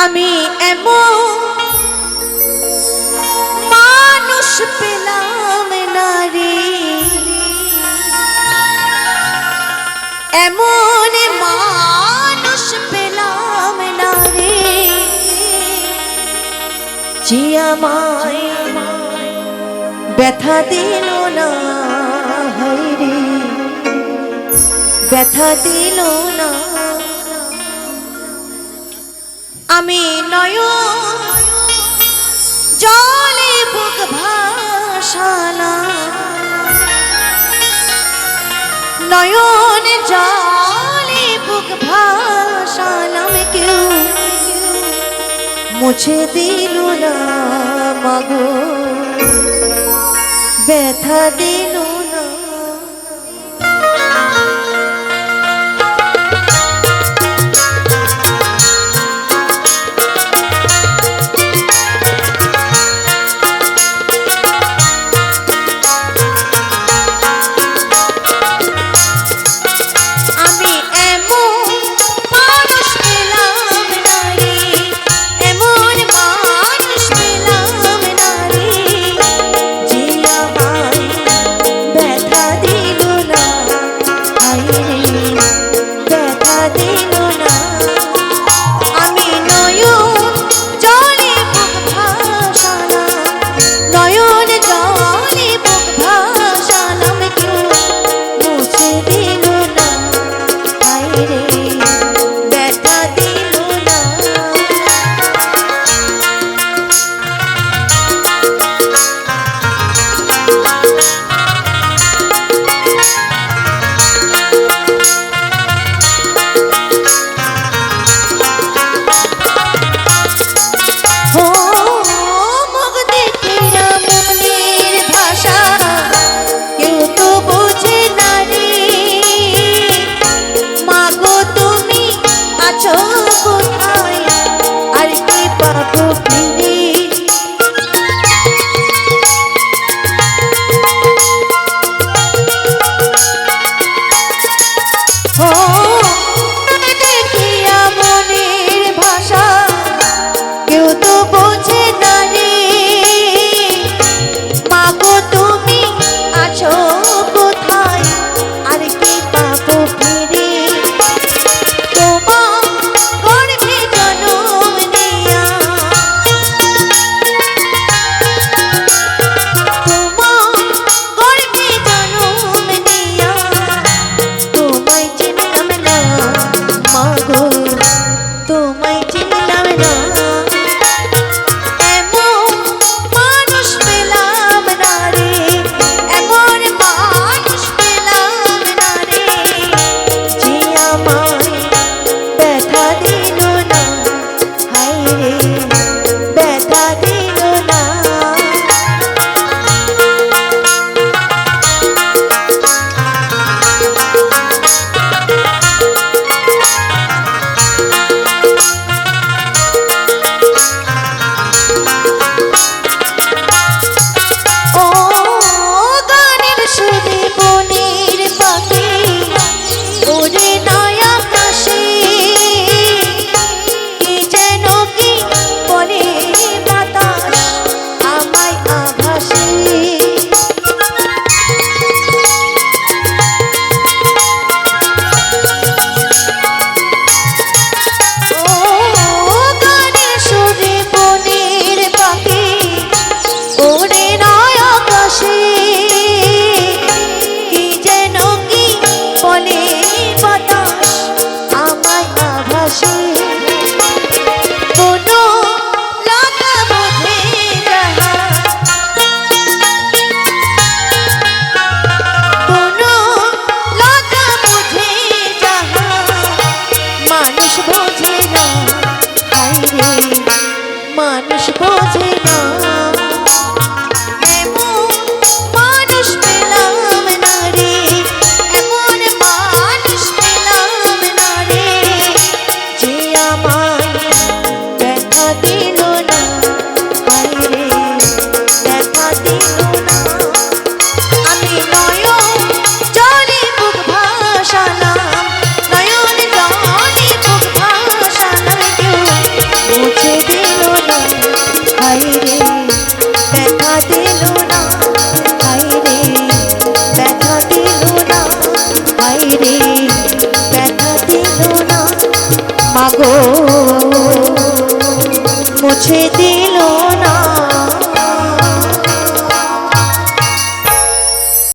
আমি এমন মানুষ পেলাম না রে, এমন মানুষ পেলাম না রে, যে আমায় ব্যথা দিল না, হায়রে ব্যথা দিল না। আমি নয়ন জলে বুক ভাসালাম, নয়ন জলে বুক ভাসালাম, কেউ মুছে দিল না মাগো, ব্যথা দিল না। মানুষ বোঝে না, এমন মানুষ পেলাম না রে, এমন মানুষ পেলাম না রে, যে আমায় ব্যথা দিল না, হায়রে ব্যথা দিল না। আমি নয়ন জলে বুক ভাসালাম, নয়ন জলে বুক ভাসালাম, কেউ মাগো মুছে দিল না